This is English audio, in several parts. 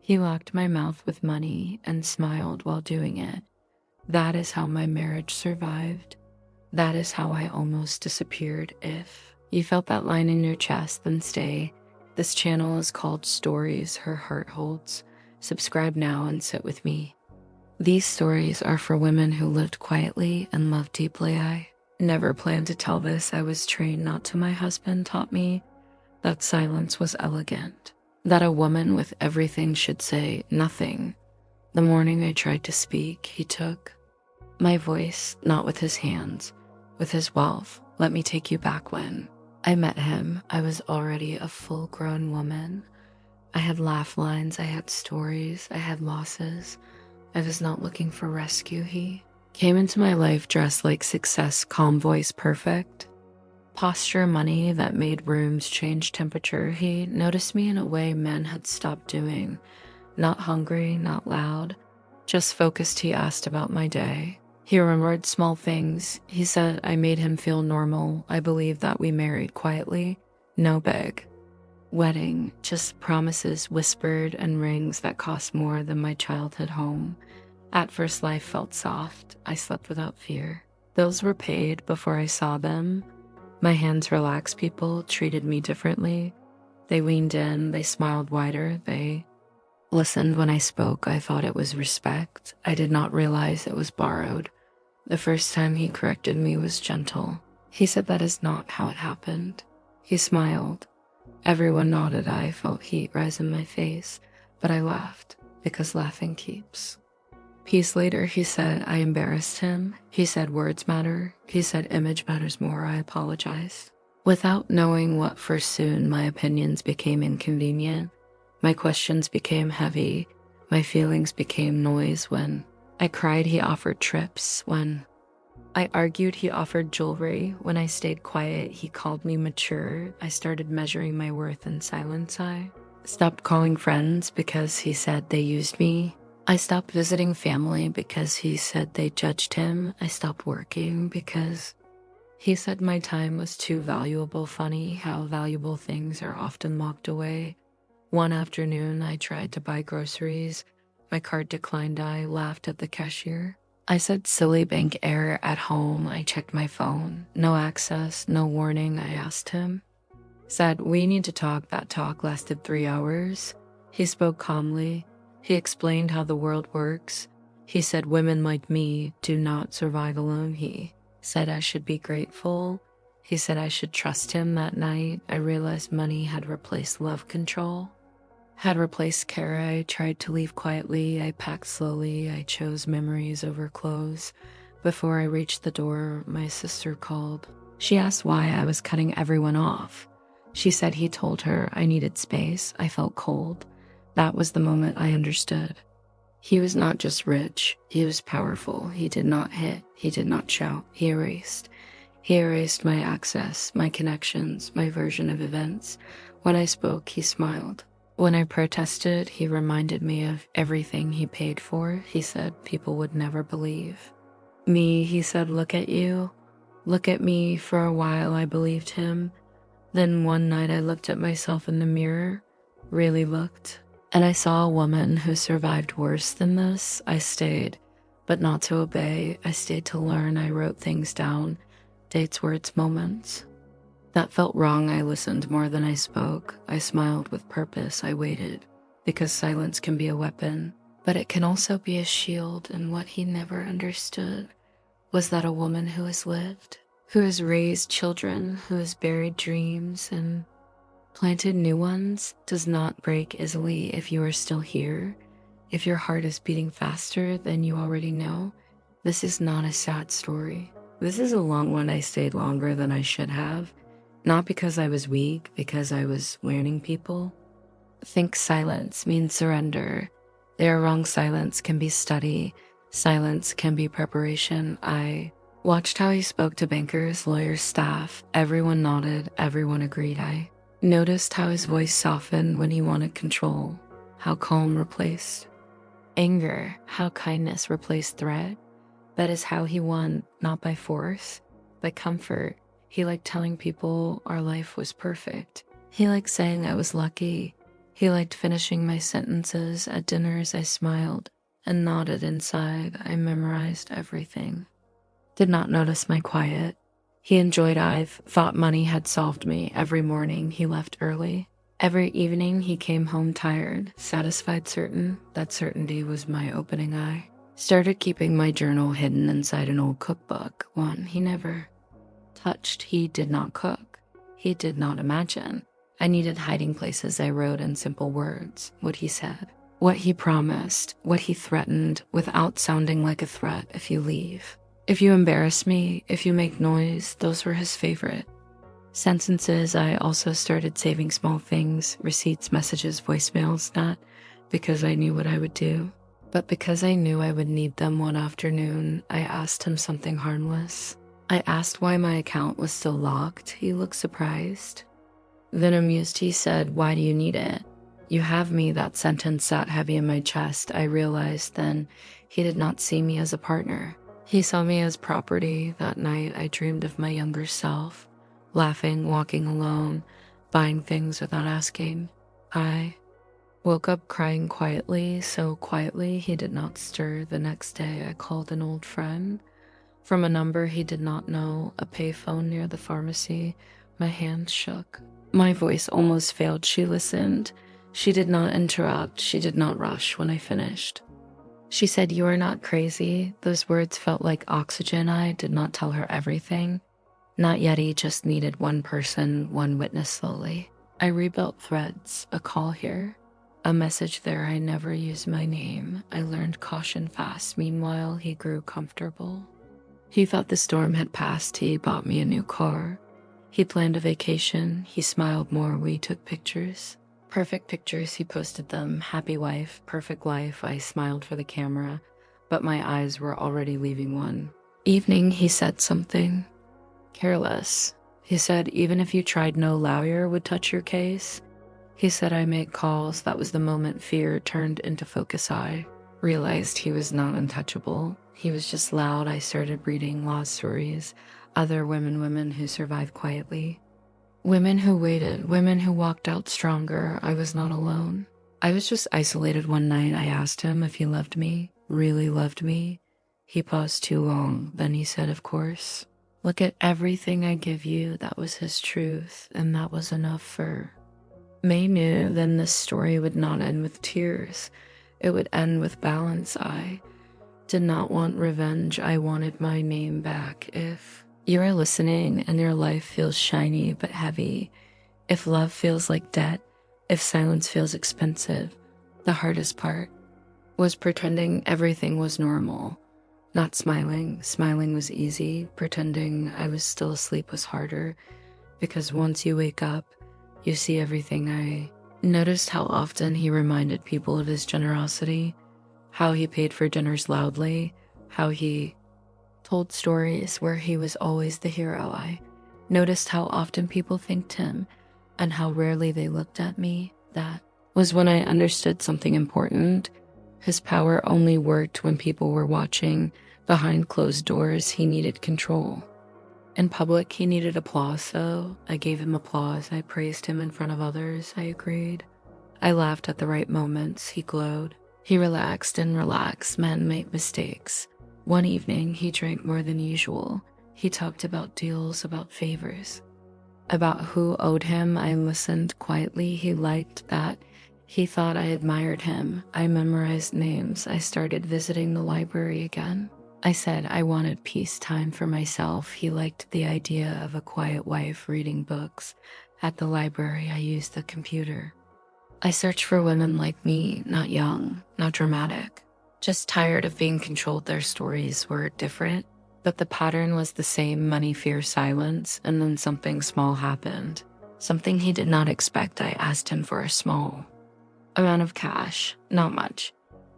He locked my mouth with money and smiled while doing it. That is how my marriage survived. That is how I almost disappeared. If you felt that line in your chest, then stay. This channel is called Stories Her Heart Holds. Subscribe now and sit with me. These stories are for women who lived quietly and loved deeply. I never planned to tell this. I was trained not to. My husband taught me that silence was elegant, that a woman with everything should say nothing. The morning I tried to speak, he took my voice, not with his hands, with his wealth. Let me take you back. When I met him, I was already a full-grown woman. I had laugh lines, I had stories, I had losses. I was not looking for rescue. He came into my life dressed like success, calm voice, perfect posture, money that made rooms change temperature. He noticed me in a way men had stopped doing. Not hungry, not loud, just focused. He asked about my day. He remembered small things. He said I made him feel normal. I believed that we married quietly. No big wedding, just promises whispered and rings that cost more than my childhood home. At first, life felt soft. I slept without fear. Bills were paid before I saw them. My hands relaxed. People treated me differently. They leaned in, they smiled wider, they listened when I spoke. I thought it was respect. I did not realize it was borrowed. The first time he corrected me was gentle. He said that is not how it happened. He smiled. Everyone nodded. I felt heat rise in my face, but I laughed because laughing keeps. Peace later, he said I embarrassed him. He said words matter. He said image matters more. I apologized. Without knowing what, for soon my opinions became inconvenient. My questions became heavy. My feelings became noise. When I cried, he offered trips. When I argued, he offered jewelry. When I stayed quiet, he called me mature. I started measuring my worth in silence. I stopped calling friends because he said they used me. I stopped visiting family because he said they judged him. I stopped working because he said my time was too valuable. Funny how valuable things are often locked away. One afternoon, I tried to buy groceries. My card declined. I laughed at the cashier. I said silly bank error at home. I checked my phone. No access, no warning. I asked him. Said, we need to talk. That talk lasted 3 hours. He spoke calmly. He explained how the world works. He said women like me do not survive alone. He said I should be grateful. He said I should trust him. That night, I realized money had replaced love. Control had replaced care. I tried to leave quietly. I packed slowly. I chose memories over clothes. Before I reached the door, my sister called. She asked why I was cutting everyone off. She said he told her I needed space. I felt cold. That was the moment I understood. He was not just rich, he was powerful. He did not hit, he did not shout, he erased. He erased my access, my connections, my version of events. When I spoke, he smiled. When I protested, he reminded me of everything he paid for. He said people would never believe me. He said, look at you, look at me. For a while, I believed him. Then one night I looked at myself in the mirror, really looked. And I saw a woman who survived worse than this. I stayed, but not to obey. I stayed to learn. I wrote things down, dates, words, moments. That felt wrong. I listened more than I spoke. I smiled with purpose. I waited, because silence can be a weapon, but it can also be a shield. And what he never understood was that a woman who has lived, who has raised children, who has buried dreams and planted new ones, does not break easily. If you are still here, if your heart is beating faster than you already know, this is not a sad story. This is a long one. I stayed longer than I should have, not because I was weak, because I was learning people. Think silence means surrender. Their wrong silence can be study. Silence can be preparation. I watched how he spoke to bankers, lawyers, staff. Everyone nodded, everyone agreed. I noticed how his voice softened when he wanted control, how calm replaced anger, how kindness replaced threat. That is how he won, not by force, by comfort. He liked telling people our life was perfect. He liked saying I was lucky. He liked finishing my sentences at dinners. I smiled and nodded inside. I memorized everything. Did not notice my quiet. He enjoyed I've thought money had solved me. Every morning he left early. Every evening he came home tired, satisfied, certain. That certainty was my opening eye. Started keeping my journal hidden inside an old cookbook, one he never touched. He did not cook. He did not imagine. I needed hiding places. I wrote in simple words what he said, what he promised, what he threatened, without sounding like a threat. If you leave, if you embarrass me, if you make noise, those were his favorite sentences. I also started saving small things, receipts, messages, voicemails, not because I knew what I would do, but because I knew I would need them. One afternoon, I asked him something harmless. I asked why my account was still locked. He looked surprised, then amused. He said, "Why do you need it? You have me." That sentence sat heavy in my chest. I realized then he did not see me as a partner. He saw me as property. That night, I dreamed of my younger self, laughing, walking alone, buying things without asking. I woke up crying quietly, so quietly he did not stir. The next day, I called an old friend from a number he did not know, a payphone near the pharmacy. My hands shook. My voice almost failed. She listened. She did not interrupt. She did not rush when I finished. She said, "You are not crazy." Those words felt like oxygen. I did not tell her everything. Not yet. He just needed one person, one witness. Slowly, I rebuilt threads, a call here, a message there. I never used my name. I learned caution fast. Meanwhile, he grew comfortable. He thought the storm had passed. He bought me a new car. He planned a vacation. He smiled more. We took pictures. Perfect pictures. He posted them. Happy wife, perfect life. I smiled for the camera, but my eyes were already leaving. One evening, he said something careless. He said, "Even if you tried, no lawyer would touch your case." He said, "I make calls." That was the moment fear turned into focus. I realized he was not untouchable. He was just loud. I started reading law stories, other women who survived quietly, women who waited, women who walked out stronger. I was not alone. I was just isolated. One night, I asked him if he loved me, really loved me. He paused too long. Then he said, "Of course. Look at everything I give you." That was his truth, and that was enough for May. Knew then this story would not end with tears. It would end with balance. I did not want revenge. I wanted my name back. If you are listening and your life feels shiny but heavy, if love feels like debt, if silence feels expensive, the hardest part was pretending everything was normal. Not smiling. Smiling was easy. Pretending I was still asleep was harder, because once you wake up, you see everything. I noticed how often he reminded people of his generosity, how he paid for dinners loudly, how he told stories where he was always the hero. I noticed how often people thanked him and how rarely they looked at me. That was when I understood something important. His power only worked when people were watching. Behind closed doors, he needed control. In public, he needed applause, so I gave him applause. I praised him in front of others. I agreed. I laughed at the right moments. He glowed. He relaxed and relaxed. Men make mistakes. One evening, he drank more than usual. He talked about deals, about favors, about who owed him. I listened quietly. He liked that. He thought I admired him. I memorized names. I started visiting the library again. I said I wanted peace time for myself. He liked the idea of a quiet wife reading books. At the library, I used the computer. I searched for women like me, not young, not dramatic, just tired of being controlled. Their stories were different, but the pattern was the same: money, fear, silence. And then something small happened. Something he did not expect. I asked him for a small amount of cash, not much,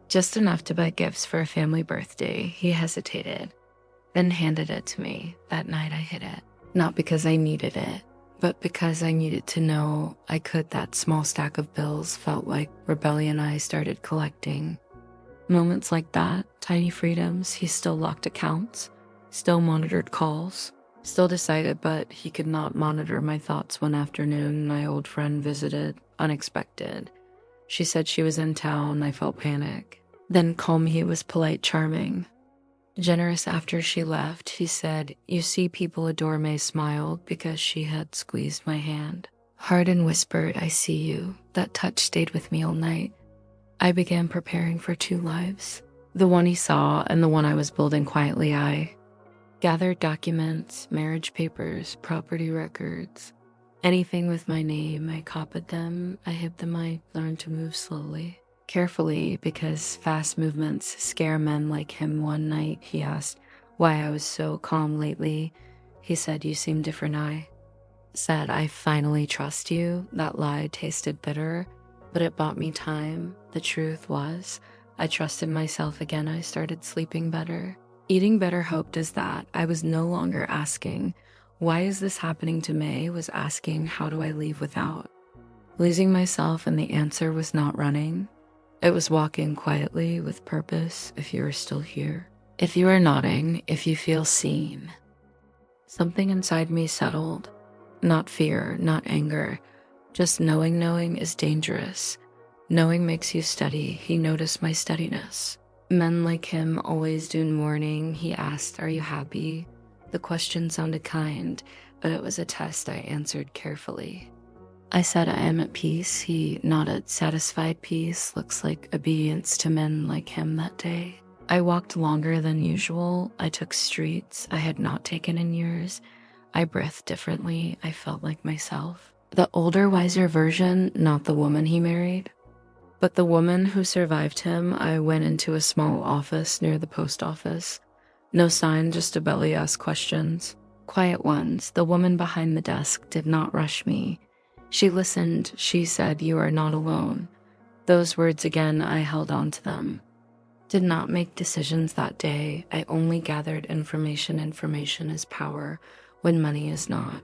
just enough to buy gifts for a family birthday. He hesitated, then handed it to me. That night I hid it, not because I needed it, but because I needed to know I could. That small stack of bills felt like rebellion. I started collecting moments like that, tiny freedoms. He still locked accounts, still monitored calls, still decided, but he could not monitor my thoughts. One afternoon, my old friend visited, unexpected. She said she was in town. I felt panic. Then calm, he was polite, charming. Generous after she left, he said, "You see, people adore me," smiled because she had squeezed my hand. Hard and whispered, "I see you." That touch stayed with me all night. I began preparing for two lives. The one he saw and the one I was building quietly. I gathered documents, marriage papers, property records. Anything with my name, I copied them, I hid them, I learned to move slowly. Carefully, because fast movements scare men like him. One night, he asked why I was so calm lately. He said, "You seem different." I said, "I finally trust you." That lie tasted bitter, but it bought me time. The truth was, I trusted myself again. I started sleeping better, eating better. Hoped is that I was no longer asking, "Why is this happening to me?" I was asking, "How do I leave without losing myself?" And the answer was not running. It was walking quietly with purpose. If you are still here, if you are nodding, if you feel seen. Something inside me settled. Not fear, not anger, just knowing. Knowing is dangerous. Knowing makes you steady. He noticed my steadiness. Men like him always do mourning. He asked, "Are you happy?" The question sounded kind, but it was a test. I answered carefully. I said, "I am at peace." He nodded. Satisfied peace looks like obedience to men like him that day. I walked longer than usual. I took streets I had not taken in years. I breathed differently. I felt like myself. The older, wiser version, not the woman he married, but the woman who survived him. I went into a small office near the post office. No sign, just a belly asked questions. Quiet ones. The woman behind the desk did not rush me. She listened. She said, "You are not alone." Those words again, I held on to them. Did not make decisions that day. I only gathered information. Information is power when money is not.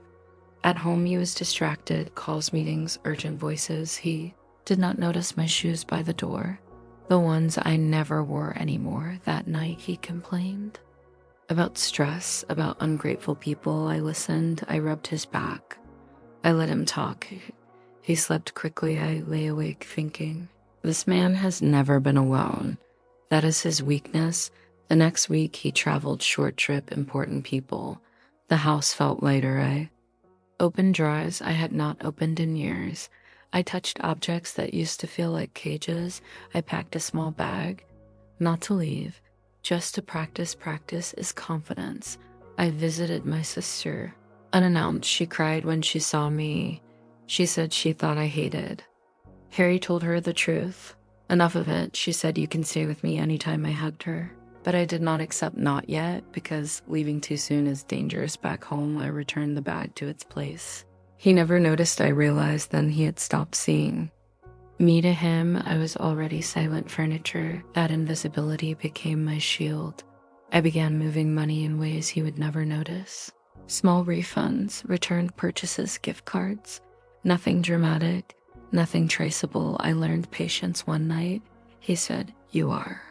At home, he was distracted. Calls, meetings, urgent voices. He did not notice my shoes by the door. The ones I never wore anymore. That night, he complained about stress, about ungrateful people. I listened. I rubbed his back. I let him talk. He slept quickly. I lay awake thinking, this man has never been alone. That is his weakness. The next week, he traveled short trip, important people. The house felt lighter. I opened drawers I had not opened in years. I touched objects that used to feel like cages. I packed a small bag, not to leave, just to practice. Practice is confidence. I visited my sister. Unannounced, she cried when she saw me. She said she thought I hated. Harry told her the truth. Enough of it, she said. "You can stay with me." Anytime I hugged her. But I did not accept not yet, because leaving too soon is dangerous. Back home, I returned the bag to its place. He never noticed. I realized then he had stopped seeing me. To him, I was already silent furniture. That invisibility became my shield. I began moving money in ways he would never notice. Small refunds, returned purchases, gift cards. Nothing dramatic, nothing traceable. I learned patience one night. He said, "You are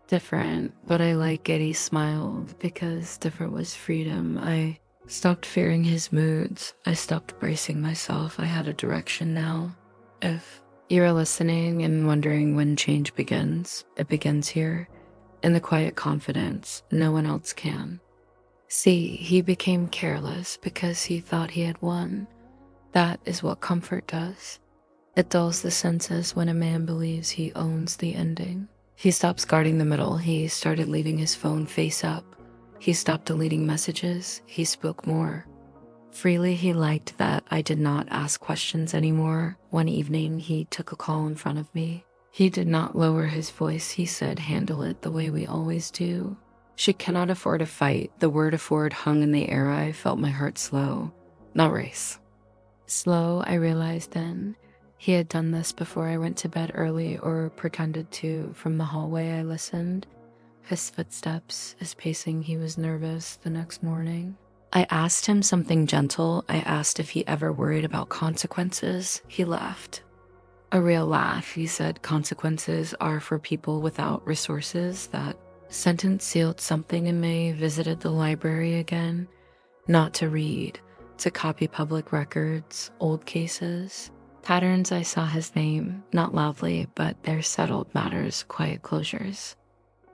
different," but I like it. He smiled because different was freedom. I stopped fearing his moods. I stopped bracing myself. I had a direction now. If you're listening and wondering when change begins, it begins here, in the quiet confidence no one else can. See, he became careless because he thought he had won. That is what comfort does. It dulls the senses when a man believes he owns the ending. He stops guarding the middle. He started leaving his phone face up. He stopped deleting messages. He spoke more freely. He liked that I did not ask questions anymore. One evening, he took a call in front of me. He did not lower his voice. He said, "Handle it the way we always do." She cannot afford a fight. The word afford hung in the air. I felt my heart slow, not race. Slow, I realized then. He had done this before I went to bed early, or pretended to. From the hallway, I listened. His footsteps, his pacing. He was nervous the next morning. I asked him something gentle. I asked if he ever worried about consequences. He laughed. A real laugh. He said, "Consequences are for people without resources." That sentence sealed something in me. Visited the library again, not to read, to copy public records, old cases. Patterns I saw his name, not loudly, but their settled matters, quiet closures.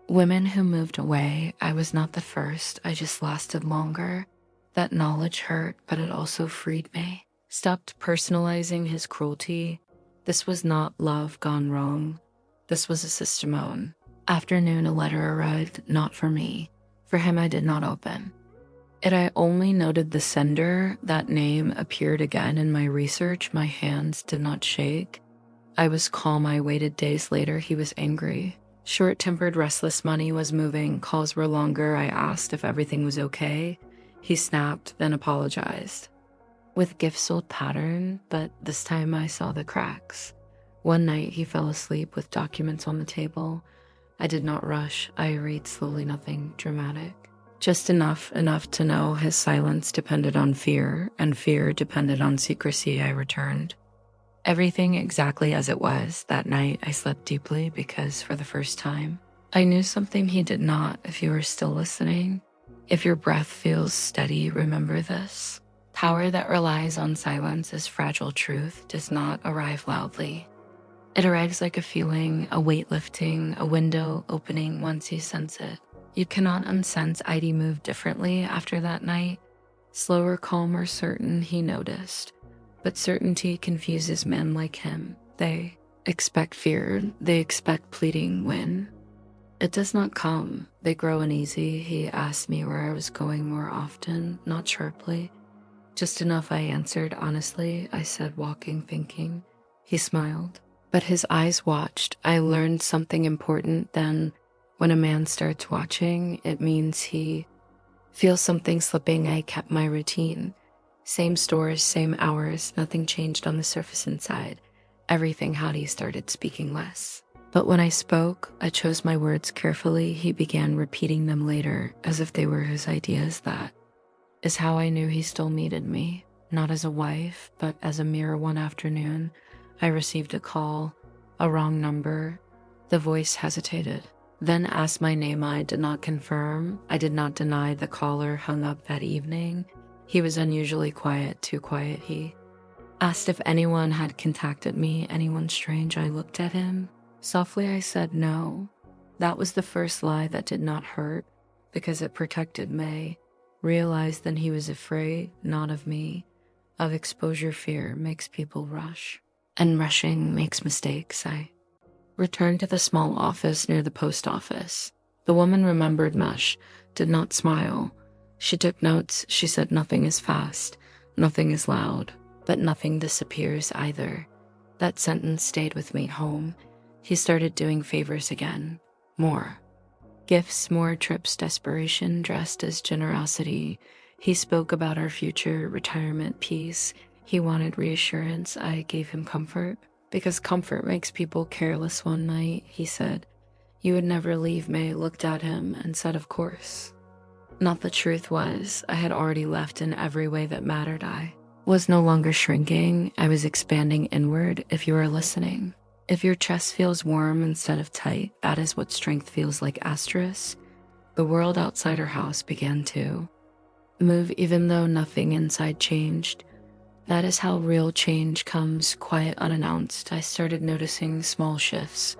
Women who moved away, I was not the first, I just lasted longer. That knowledge hurt, but it also freed me. Stopped personalizing his cruelty. This was not love gone wrong. This was a system. Afternoon, a letter arrived, not for me. For him, I did not open. I only noted the sender. That name appeared again in my research. My hands did not shake. I was calm. I waited days later. He was angry. Short-tempered, restless. Money was moving. Calls were longer. I asked if everything was okay. He snapped, then apologized. With gifts, old pattern, but this time I saw the cracks. One night he fell asleep with documents on the table. I did not rush. I read slowly, nothing dramatic. Just enough to know his silence depended on fear, and fear depended on secrecy. I returned. Everything exactly as it was. That night I slept deeply because for the first time, I knew something he did not. If you are still listening, if your breath feels steady, remember this. Power that relies on silence is fragile. Truth does not arrive loudly. It arrives like a feeling, a weight lifting, a window opening once you sense it. You cannot unsense. ID moved differently after that night. Slower, calmer, certain, he noticed. But certainty confuses men like him. They expect fear. They expect pleading when it does not come. They grow uneasy. He asked me where I was going more often, not sharply. Just enough, I answered honestly. I said walking, thinking. He smiled, but his eyes watched. I learned something important then. When a man starts watching, it means he feels something slipping. I kept my routine. Same stores, same hours, nothing changed on the surface inside. Everything how he started speaking less. But when I spoke, I chose my words carefully. He began repeating them later, as if they were his ideas. That is how I knew he still needed me. Not as a wife, but as a mirror. One afternoon, I received a call, a wrong number. The voice hesitated, then asked my name. I did not confirm. I did not deny. The caller hung up that evening. He was unusually quiet, too quiet. He asked if anyone had contacted me, anyone strange. I looked at him. Softly I said no. That was the first lie that did not hurt, because it protected May. Realized then he was afraid, not of me. Of exposure. Fear makes people rush, and rushing makes mistakes. I returned to the small office near the post office. The woman remembered Mesh, did not smile. She took notes. She said nothing is fast, nothing is loud, but nothing disappears either. That sentence stayed with me home. He started doing favors again. More. Gifts, more trips, desperation dressed as generosity. He spoke about our future, retirement, peace. He wanted reassurance. I gave him comfort, because comfort makes people careless. One night, he said, "You would never leave." May looked at him and said, "Of course." Not the truth was, I had already left in every way that mattered. I was no longer shrinking. I was expanding inward. If you are listening, if your chest feels warm instead of tight, that is what strength feels like. Asterisk. The world outside our house began to move, even though nothing inside changed. That is how real change comes, quiet, unannounced. I started noticing small shifts.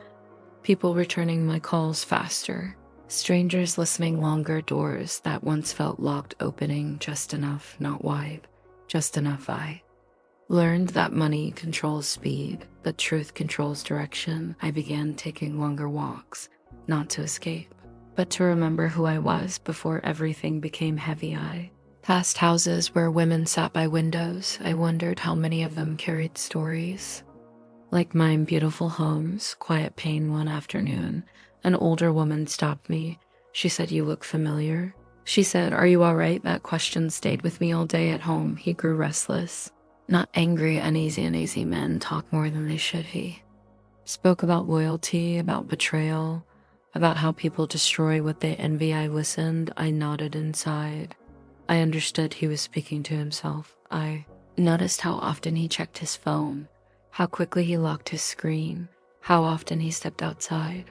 People returning my calls faster. Strangers listening longer. Doors that once felt locked opening just enough, not wide, just enough. I learned that money controls speed, but truth controls direction. I began taking longer walks, not to escape, but to remember who I was before everything became heavy. I passed houses where women sat by windows. I wondered how many of them carried stories. Like mine, beautiful homes, quiet pain. One afternoon, an older woman stopped me. She said, "You look familiar." She said, "Are you all right?" That question stayed with me all day. At home, he grew restless. Not angry, uneasy men talk more than they should. He spoke about loyalty, about betrayal, about how people destroy what they envy. I listened. I nodded inside. I understood he was speaking to himself. I noticed how often he checked his phone, how quickly he locked his screen, how often he stepped outside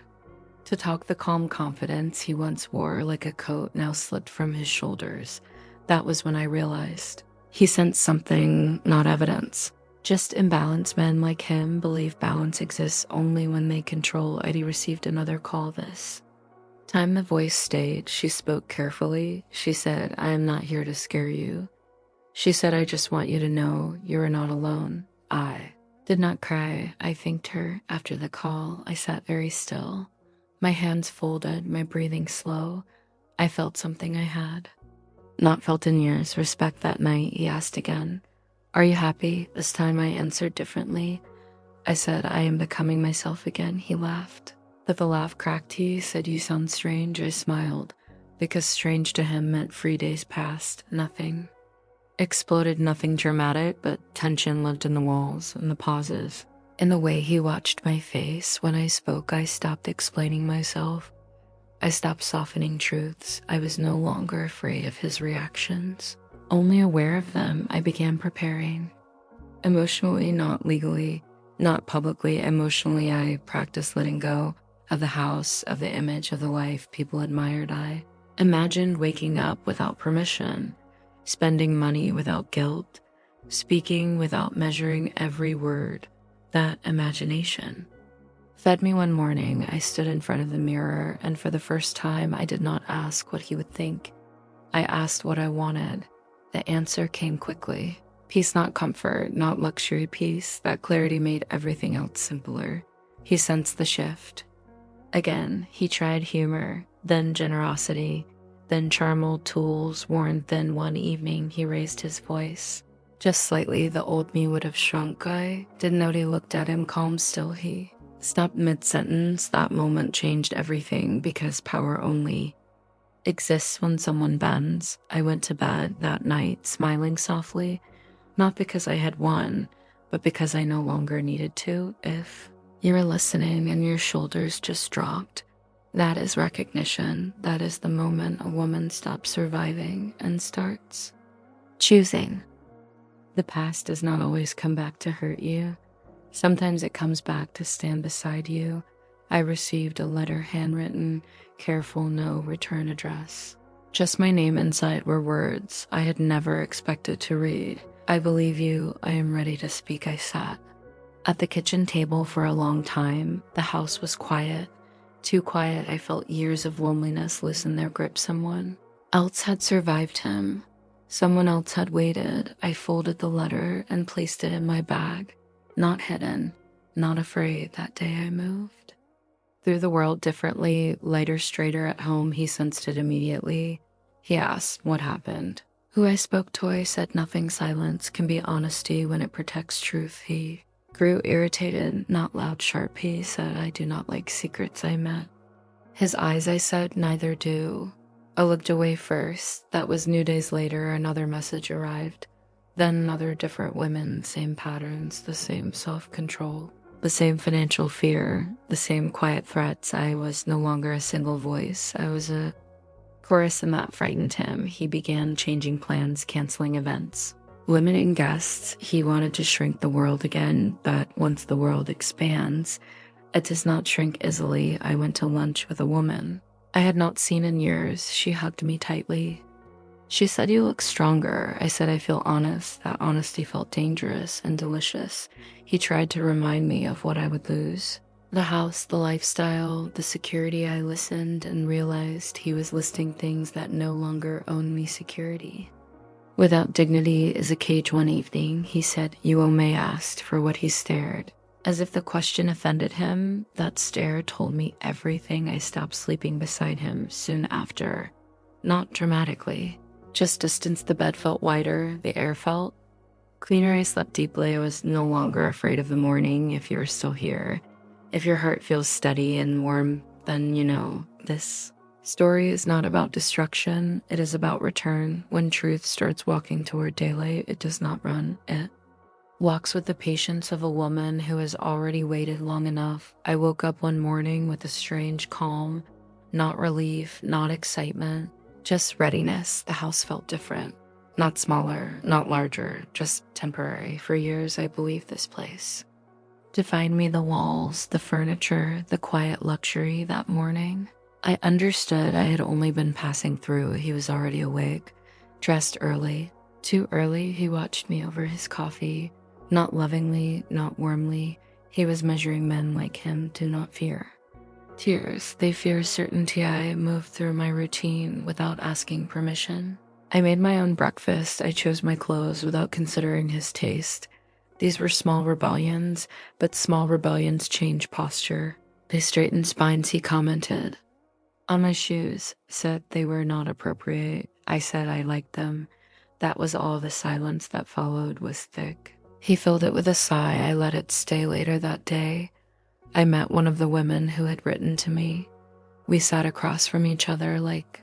to talk. The calm confidence he once wore like a coat now slipped from his shoulders. That was when I realized he sensed something, not evidence, Just imbalanced men like him believe balance exists only when they control. Eddie received another call this time. The voice stayed. She spoke carefully. She said, I am not here to scare you. She said, I just want you to know you are not alone. I did not cry. I thanked her. After the call, I sat very still, my hands folded, my breathing slow. I felt something I had not felt in years. Respect. That night, he asked again, are you happy? This time I answered differently. I said, I am becoming myself again. He laughed. But the laugh cracked. He said, you sound strange. I smiled, because strange to him meant 3 days passed. Nothing exploded, nothing dramatic, but tension lived in the walls and the pauses. In the way he watched my face when I spoke, I stopped explaining myself. I stopped softening truths. I was no longer afraid of his reactions, only aware of them. I began preparing. Emotionally, not legally, not publicly. Emotionally, I practiced letting go of the house, of the image of the life people admired. I imagined waking up without permission, spending money without guilt, speaking without measuring every word. That imagination fed me. One morning, I stood in front of the mirror, and for the first time, I did not ask what he would think. I asked what I wanted. The answer came quickly. Peace, not comfort, not luxury. Peace. That clarity made everything else simpler. He sensed the shift. Again, he tried humor, then generosity, then charm. Tools worn thin. One evening, he raised his voice. Just slightly. The old me would have shrunk. I didn't know. He looked at him, calm still. He stopped mid-sentence. That moment changed everything, because power only exists when someone bends. I went to bed that night smiling softly, not because I had won, but because I no longer needed to. If you were listening and your shoulders just dropped, that is recognition. That is the moment a woman stops surviving and starts choosing. The past does not always come back to hurt you. Sometimes it comes back to stand beside you. I received a letter, handwritten, careful, no return address. Just my name. Inside were words I had never expected to read. I believe you. I am ready to speak. I sat at the kitchen table for a long time. The house was quiet, too quiet. I felt years of loneliness loosen their grip. Someone else had survived him. Someone else had waited. I folded the letter and placed it in my bag. Not hidden, not afraid. That day I moved through the world differently, lighter, straighter. At home, he sensed it immediately. He asked what happened. Who I spoke to. I said nothing. Silence can be honesty when it protects truth. He grew irritated, not loud, sharp. He said, I do not like secrets. I met his eyes. I said, neither do. I looked away first. That was new. Days later, another message arrived. Then another. Different women, same patterns, the same self-control, the same financial fear, the same quiet threats. I was no longer a single voice. I was a chorus, and that frightened him. He began changing plans, canceling events, limiting guests. He wanted to shrink the world again, but once the world expands, it does not shrink easily. I went to lunch with a woman I had not seen in years. She hugged me tightly. She said, you look stronger. I said, I feel honest. That honesty felt dangerous and delicious. He tried to remind me of what I would lose. The house, the lifestyle, the security. I listened and realized he was listing things that no longer owned me. Security without dignity is a cage. One evening, he said, you may asked for what. He stared, as if the question offended him. That stare told me everything. I stopped sleeping beside him soon after. Not dramatically, just distance. The bed felt wider, the air felt cleaner. I slept deeply. I was no longer afraid of the morning. If you're still here, if your heart feels steady and warm, then you know this story is not about destruction. It is about return. When truth starts walking toward daylight, it does not run. It walks with the patience of a woman who has already waited long enough. I woke up one morning with a strange calm, not relief, not excitement, just readiness. The house felt different, not smaller, not larger, just temporary. For years, I believed this place defined me. The walls, the furniture, the quiet luxury. That morning, I understood I had only been passing through. He was already awake, dressed early. Too early. He watched me over his coffee. Not lovingly, not warmly. He was measuring men like him do not fear. Tears, they fear certainty. I moved through my routine without asking permission. I made my own breakfast. I chose my clothes without considering his taste. These were small rebellions, but small rebellions change posture. They straightened spines, he commented. On my shoes, said they were not appropriate. I said I liked them. That was all. The silence that followed was thick. He filled it with a sigh. I let it stay. Later that day, I met one of the women who had written to me. We sat across from each other like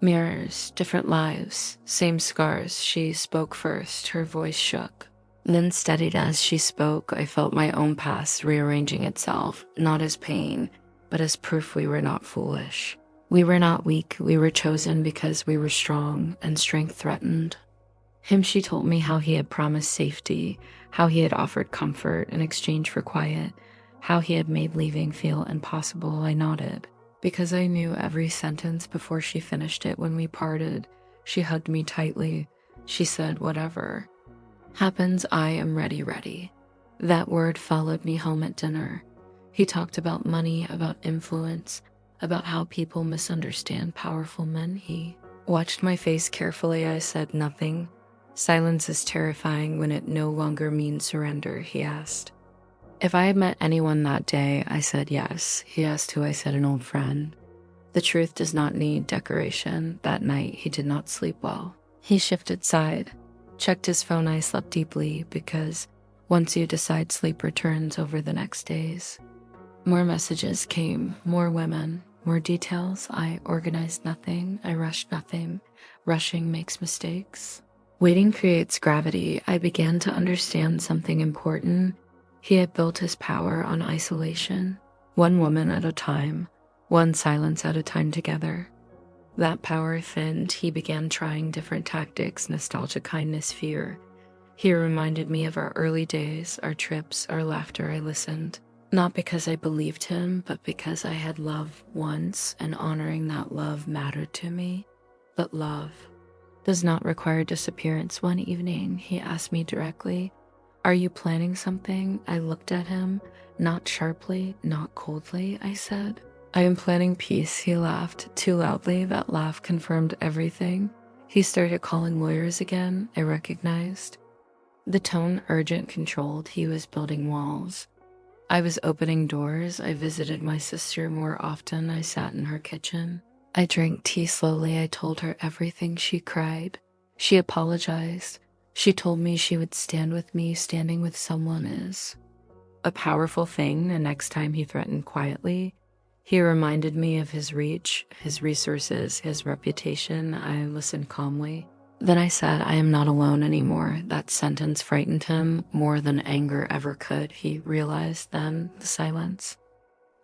mirrors, different lives, same scars. She spoke first. Her voice shook, then steadied as she spoke. I felt my own past rearranging itself, not as pain, but as proof we were not foolish. We were not weak. We were chosen because we were strong, and strength threatened. Him, she told me how he had promised safety, how he had offered comfort in exchange for quiet, how he had made leaving feel impossible. I nodded, because I knew every sentence before she finished it. When we parted, she hugged me tightly. She said, "Whatever happens, I am ready." That word followed me home at dinner. He talked about money, about influence, about how people misunderstand powerful men. He watched my face carefully. I said nothing. Silence is terrifying when it no longer means surrender, he asked. If I had met anyone that day, I said yes. He asked who. I said an old friend. The truth does not need decoration. That night, he did not sleep well. He shifted side, checked his phone. I slept deeply because once you decide, sleep returns over the next days. More messages came, more women, more details. I organized nothing. I rushed nothing. Rushing makes mistakes. Waiting creates gravity. I began to understand something important. He had built his power on isolation, one woman at a time, one silence at a time together. That power thinned. He began trying different tactics: nostalgia, kindness, fear. He reminded me of our early days, our trips, our laughter. I listened, not because I believed him, but because I had loved once, and honoring that love mattered to me. But love does not require disappearance. One evening, he asked me directly, "Are you planning something?" I looked at him, not sharply, not coldly. I said, "I am planning peace." He laughed too loudly. That laugh confirmed everything. He started calling lawyers again. I recognized the tone, urgent, controlled. He was building walls. I was opening doors. I visited my sister more often. I sat in her kitchen. I drank tea slowly. I told her everything. She cried. She apologized. She told me she would stand with me. Standing with someone is a powerful thing. The next time he threatened quietly, he reminded me of his reach, his resources, his reputation. I listened calmly. Then I said, "I am not alone anymore." That sentence frightened him more than anger ever could. He realized then the silence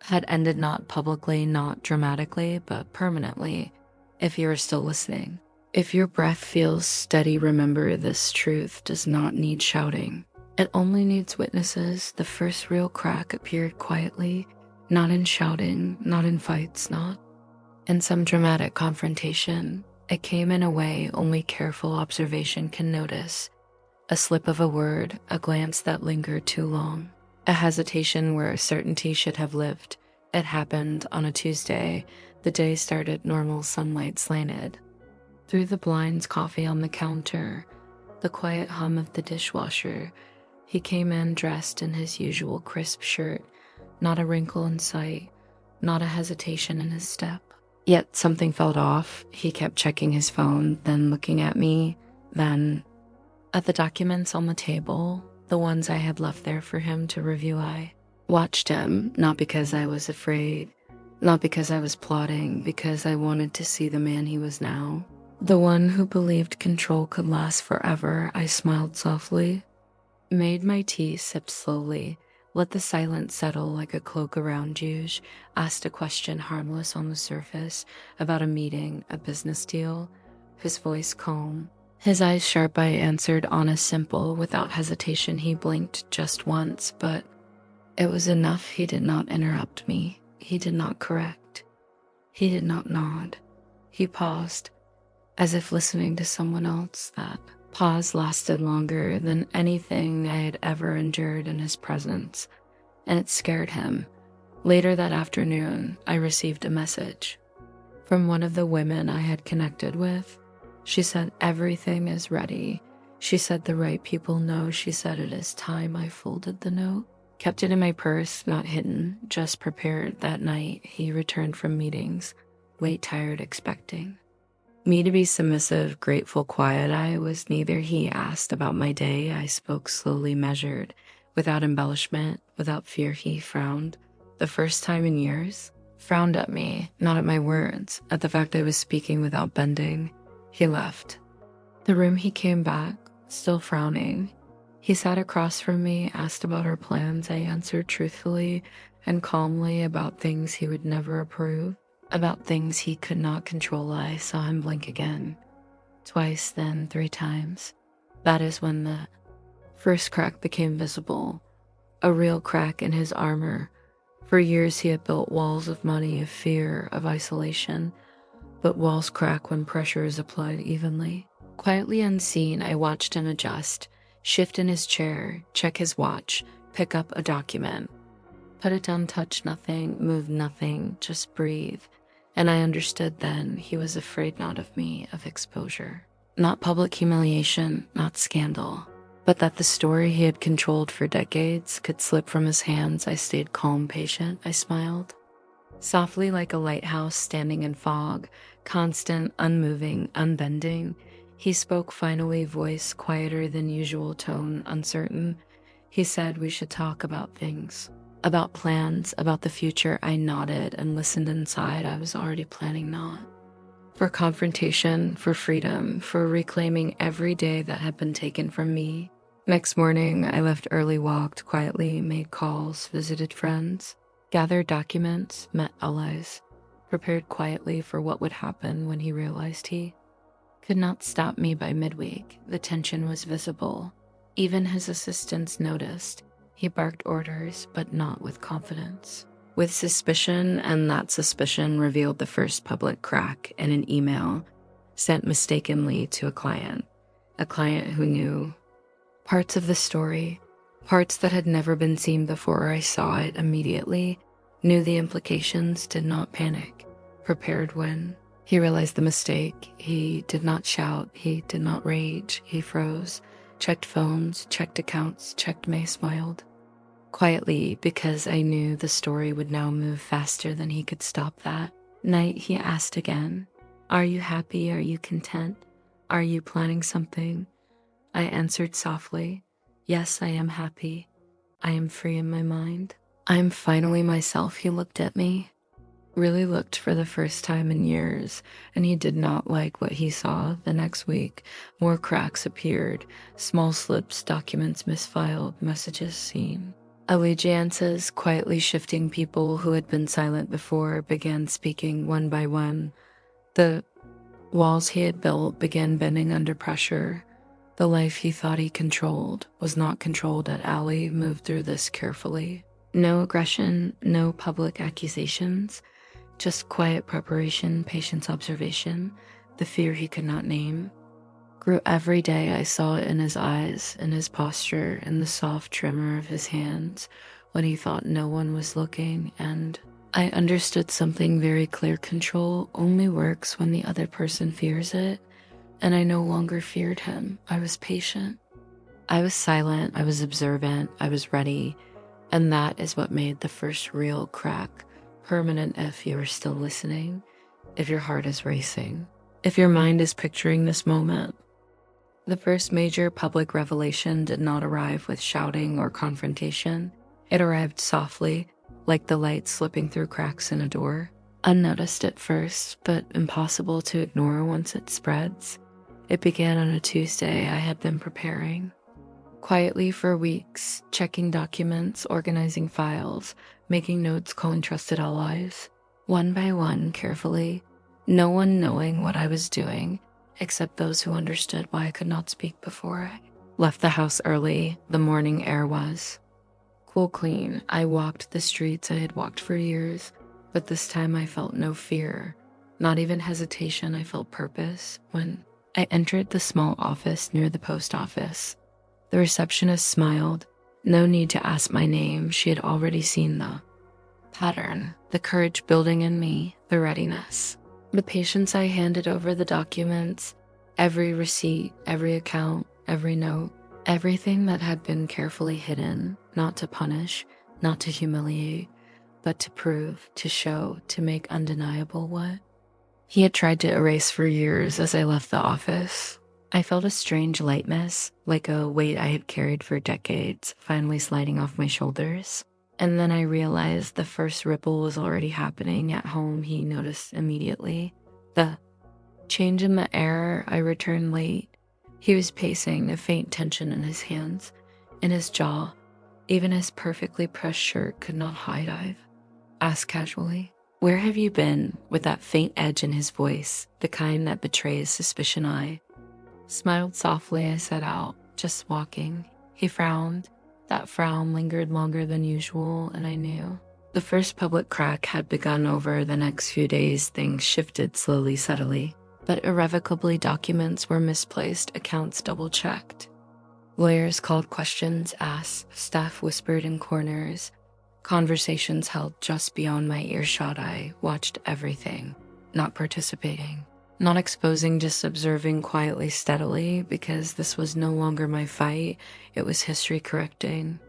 had ended, not publicly, not dramatically, but permanently. If you are still listening, if your breath feels steady, remember this: truth does not need shouting. It only needs witnesses. The first real crack appeared quietly, not in shouting, not in fights, not in some dramatic confrontation. It came in a way only careful observation can notice. A slip of a word, a glance that lingered too long, a hesitation where certainty should have lived. It happened on a Tuesday. The day started. Normal sunlight slanted through the blinds, coffee on the counter, the quiet hum of the dishwasher. He came in dressed in his usual crisp shirt, not a wrinkle in sight, not a hesitation in his step. Yet something felt off. He kept checking his phone, then looking at me, then at the documents on the table, the ones I had left there for him to review. I watched him, not because I was afraid, not because I was plotting, because I wanted to see the man he was now. The one who believed control could last forever. I smiled softly, made my tea, sipped slowly, let the silence settle like a cloak around you. Asked a question harmless on the surface about a meeting, a business deal. His voice calm, his eyes sharp. I answered, honest, simple, without hesitation. He blinked just once, but it was enough. He did not interrupt me. He did not correct. He did not nod. He paused, as if listening to someone else. That Pause lasted longer than anything I had ever endured in his presence, and it scared him. Later that afternoon, I received a message from one of the women I had connected with. She said, "Everything is ready." She said, "The right people know." She said, "It is time." I folded the note, kept it in my purse, not hidden, just prepared. That night, he returned from meetings, weight tired, expecting me to be submissive, grateful, quiet. I was neither. He asked about my day. I spoke slowly, measured, without embellishment, without fear. He frowned. The first time in years, frowned at me, not at my words, at the fact I was speaking without bending. He left the room. He came back, still frowning. He sat across from me, asked about our plans. I answered truthfully and calmly about things he would never approve, about things he could not control. I saw him blink again, twice, then 3 times. That is when the first crack became visible, a real crack in his armor. For years he had built walls of money, of fear, of isolation, but walls crack when pressure is applied evenly. Quietly unseen, I watched him adjust, shift in his chair, check his watch, pick up a document. Put it down, touch nothing, move nothing, just breathe. And I understood then he was afraid not of me, of exposure. Not public humiliation, not scandal, but that the story he had controlled for decades could slip from his hands. I stayed calm, patient. I smiled. Softly like a lighthouse standing in fog, constant, unmoving, unbending. He spoke finally, voice quieter than usual, tone uncertain. He said we should talk about things. About plans, about the future. I nodded and listened inside. I was already planning not. For confrontation, for freedom, for reclaiming every day that had been taken from me. Next morning, I left early, walked quietly, made calls, visited friends, gathered documents, met allies, prepared quietly for what would happen when he realized he could not stop me. By midweek. The tension was visible. Even his assistants noticed. He barked orders, but not with confidence. With suspicion, and that suspicion revealed the first public crack in an email sent mistakenly to a client who knew parts of the story, parts that had never been seen before. I saw it immediately, knew the implications, did not panic, prepared when he realized the mistake. He did not shout, he did not rage, he froze, checked phones, checked accounts, checked May, smiled. Quietly, because I knew the story would now move faster than he could stop. That night he asked again, "Are you happy? Are you content? Are you planning something?" I answered softly, "Yes, I am happy. I am free in my mind. I am finally myself." He looked at me, really looked for the first time in years, and he did not like what he saw. The next week, more cracks appeared, small slips, documents misfiled, messages seen. Allegiances quietly shifting. People who had been silent before began speaking one by one. The walls he had built began bending under pressure. The life he thought he controlled was not controlled. At Allie moved through this carefully. No aggression, no public accusations, just quiet preparation, patience, observation. The fear he could not name grew every day. I saw it in his eyes, in his posture, in the soft tremor of his hands when he thought no one was looking, and I understood something very clear. Control only works when the other person fears it, and I no longer feared him. I was patient. I was silent. I was observant. I was ready, and that is what made the first real crack permanent. If you are still listening, if your heart is racing, if your mind is picturing this moment. The first major public revelation did not arrive with shouting or confrontation. It arrived softly, like the light slipping through cracks in a door. Unnoticed at first, but impossible to ignore once it spreads. It began on a Tuesday. I had been preparing quietly for weeks, checking documents, organizing files, making notes, calling trusted allies, one by one, carefully, no one knowing what I was doing, except those who understood why I could not speak before I left the house early. The morning air was cool, clean. I walked the streets I had walked for years, but this time I felt no fear, not even hesitation. I felt purpose. When I entered the small office near the post office. The receptionist smiled. No need to ask my name. She had already seen the pattern, the courage building in me, the readiness. The patience I handed over the documents, every receipt, every account, every note, everything that had been carefully hidden, not to punish, not to humiliate, but to prove, to show, to make undeniable what he had tried to erase for years. As I left the office, I felt a strange lightness, like a weight I had carried for decades, finally sliding off my shoulders. And then I realized the first ripple was already happening at home. He noticed immediately. The change in the air. I returned late. He was pacing, a faint tension in his hands, in his jaw. Even his perfectly pressed shirt could not hide. I've asked casually, "Where have you been?" with that faint edge in his voice, the kind that betrays suspicion. I smiled softly. I set out, just walking. He frowned. That frown lingered longer than usual, and I knew. The first public crack had begun. Over the next few days, things shifted slowly, subtly, but irrevocably. Documents were misplaced, accounts double-checked. Lawyers called, questions asked, staff whispered in corners, conversations held just beyond my earshot. I watched everything, not participating, not exposing, just observing quietly, steadily, because this was no longer my fight. It was history correcting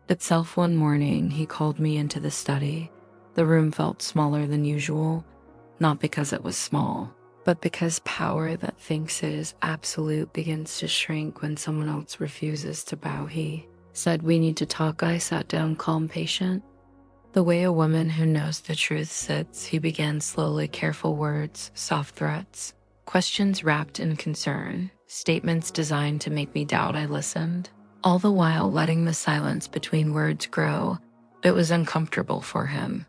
itself. One morning, he called me into the study. The room felt smaller than usual, not because it was small, but because power that thinks it is absolute begins to shrink when someone else refuses to bow. He said, "We need to talk." I sat down, calm, patient, the way a woman who knows the truth sits. He began slowly, careful words, soft threats, questions wrapped in concern, statements designed to make me doubt. I listened, all the while letting the silence between words grow. It was uncomfortable for him.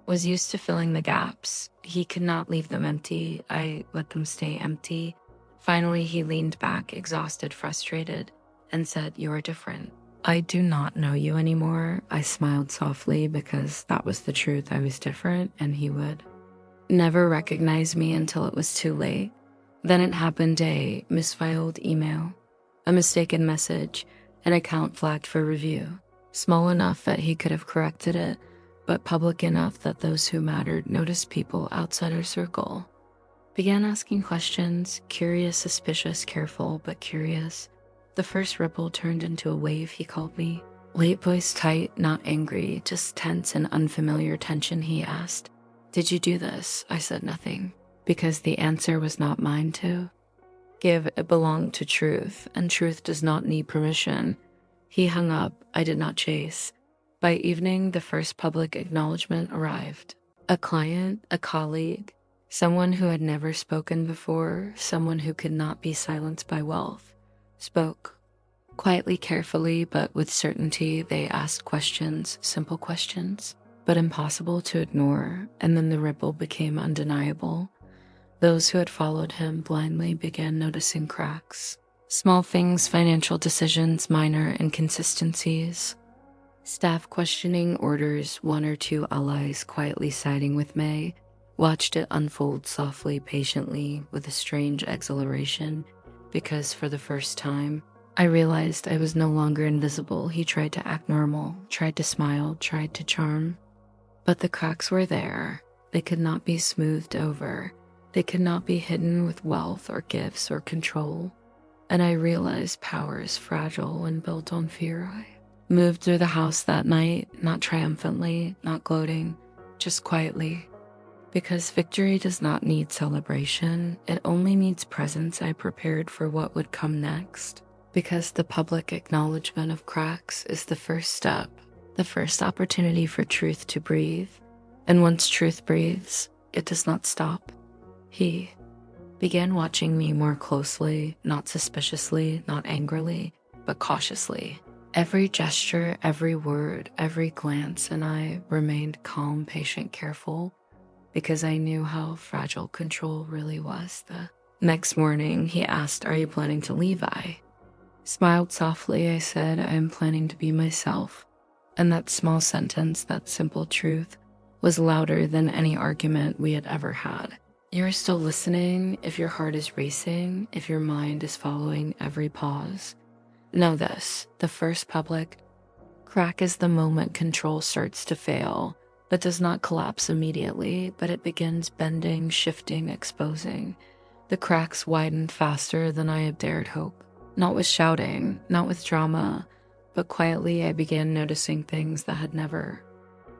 Was used to filling the gaps. He could not leave them empty. I let them stay empty. Finally, he leaned back, exhausted, frustrated, and said, "You're different." "I do not know you anymore." I smiled softly because that was the truth. I was different, and he would never recognize me until it was too late. Then it happened. A misfiled email, a mistaken message, an account flagged for review. Small enough that he could have corrected it, but public enough that those who mattered noticed. People outside our circle began asking questions, curious, suspicious, careful, but curious. The first ripple turned into a wave. He called me. Late voice, tight, not angry, just tense and unfamiliar tension. He asked, "Did you do this?" I said nothing, because the answer was not mine to give. It belonged to truth, and truth does not need permission. He hung up. I did not chase. By evening, the first public acknowledgement arrived. A client, a colleague, someone who had never spoken before, someone who could not be silenced by wealth, spoke. Quietly, carefully, but with certainty. They asked questions, simple questions, but impossible to ignore, and then the ripple became undeniable. Those who had followed him blindly began noticing cracks. Small things, financial decisions, minor inconsistencies. Staff questioning orders, one or two allies quietly siding with May. Watched it unfold softly, patiently, with a strange exhilaration, because for the first time, I realized I was no longer invisible. He tried to act normal, tried to smile, tried to charm. But the cracks were there. They could not be smoothed over. They could not be hidden with wealth or gifts or control. And I realized power is fragile when built on fear. I moved through the house that night, not triumphantly, not gloating, just quietly. Because victory does not need celebration, it only needs presence. I prepared for what would come next. Because the public acknowledgement of cracks is the first step, the first opportunity for truth to breathe. And once truth breathes, it does not stop. He began watching me more closely, not suspiciously, not angrily, but cautiously. Every gesture, every word, every glance, and I remained calm, patient, careful, because I knew how fragile control really was. The next morning, he asked, "Are you planning to leave?" I smiled softly. I said, "I am planning to be myself." And that small sentence, that simple truth, was louder than any argument we had ever had. You're still listening, if your heart is racing, if your mind is following every pause. Know this: the first public crack is the moment control starts to fail. It does not collapse immediately, but it begins bending, shifting, exposing. The cracks widen faster than I had dared hope. Not with shouting, not with drama, but quietly I began noticing things that had never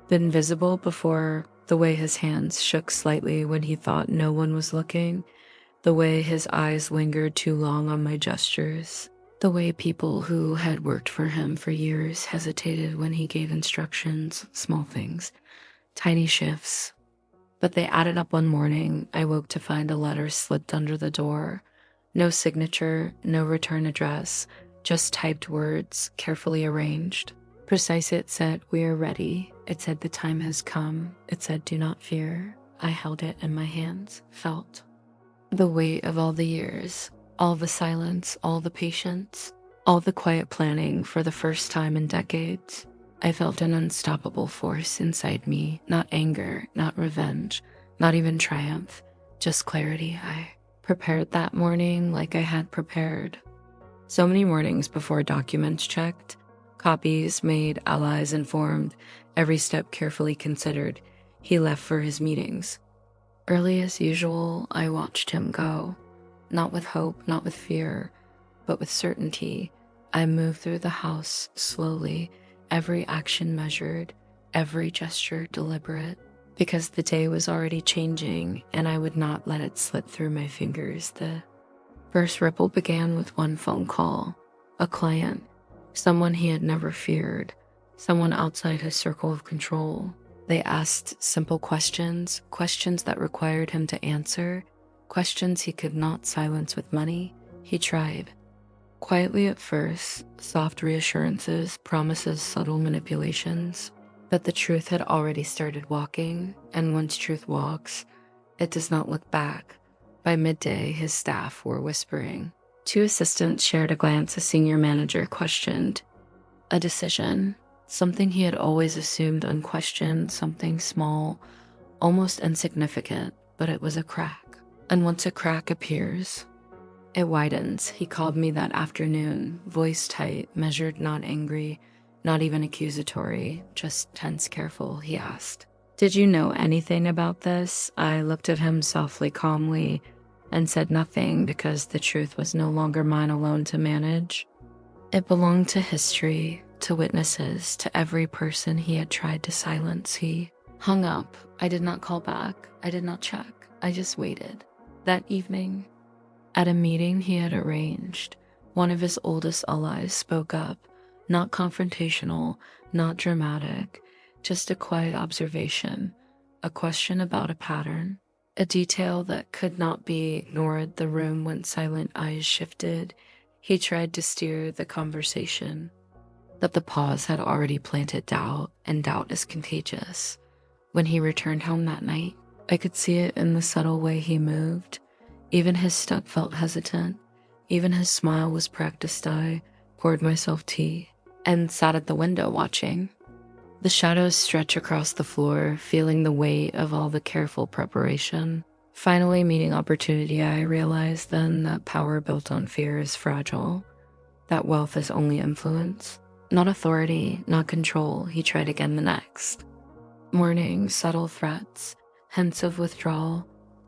been visible before. The way his hands shook slightly when he thought no one was looking, the way his eyes lingered too long on my gestures, the way people who had worked for him for years hesitated when he gave instructions. Small things, tiny shifts. But they added up. One morning, I woke to find a letter slipped under the door. No signature, no return address, just typed words, carefully arranged. Precise. It said, "We are ready." It said, "The time has come." It said, "Do not fear." I held it in my hands, felt the weight of all the years, all the silence, all the patience, all the quiet planning. For the first time in decades, I felt an unstoppable force inside me. Not anger, not revenge, not even triumph, just clarity. I prepared that morning like I had prepared so many mornings before: documents checked, copies made, allies informed, every step carefully considered. He left for his meetings. Early as usual, I watched him go. Not with hope, not with fear, but with certainty. I moved through the house slowly, every action measured, every gesture deliberate, because the day was already changing and I would not let it slip through my fingers. The first ripple began with one phone call. A client, someone he had never feared, someone outside his circle of control. They asked simple questions, questions that required him to answer, questions he could not silence with money. He tried. Quietly at first, soft reassurances, promises, subtle manipulations. But the truth had already started walking, and once truth walks, it does not look back. By midday, his staff were whispering. Two assistants shared a glance. A senior manager questioned a decision, something he had always assumed unquestioned, something small, almost insignificant, but it was a crack. And once a crack appears, it widens. He called me that afternoon, voice tight, measured, not angry, not even accusatory, just tense, careful. He asked, "Did you know anything about this?" I looked at him softly, calmly, and said nothing, because the truth was no longer mine alone to manage. It belonged to history, to witnesses, to every person he had tried to silence. He hung up. I did not call back. I did not check. I just waited. That evening, at a meeting he had arranged, one of his oldest allies spoke up, not confrontational, not dramatic, just a quiet observation, a question about a pattern, a detail that could not be ignored. The room went silent, eyes shifted. He tried to steer the conversation, but the pause had already planted doubt, and doubt is contagious. When he returned home that night, I could see it in the subtle way he moved. Even his step felt hesitant. Even his smile was practiced. I poured myself tea and sat at the window watching the shadows stretch across the floor, feeling the weight of all the careful preparation. Finally meeting opportunity, I realized then that power built on fear is fragile, that wealth is only influence, not authority, not control. He tried again the next morning, subtle threats, hints of withdrawal,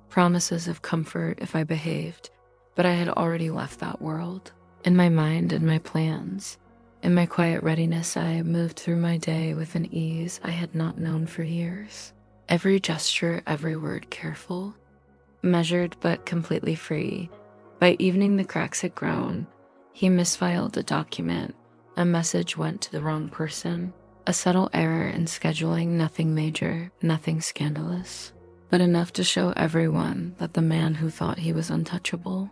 promises of comfort if I behaved, but I had already left that world. In my mind, in my plans, in my quiet readiness, I moved through my day with an ease I had not known for years. Every gesture, every word careful, measured but completely free. By evening, the cracks had grown. He misfiled a document. A message went to the wrong person. A subtle error in scheduling, nothing major, nothing scandalous, but enough to show everyone that the man who thought he was untouchable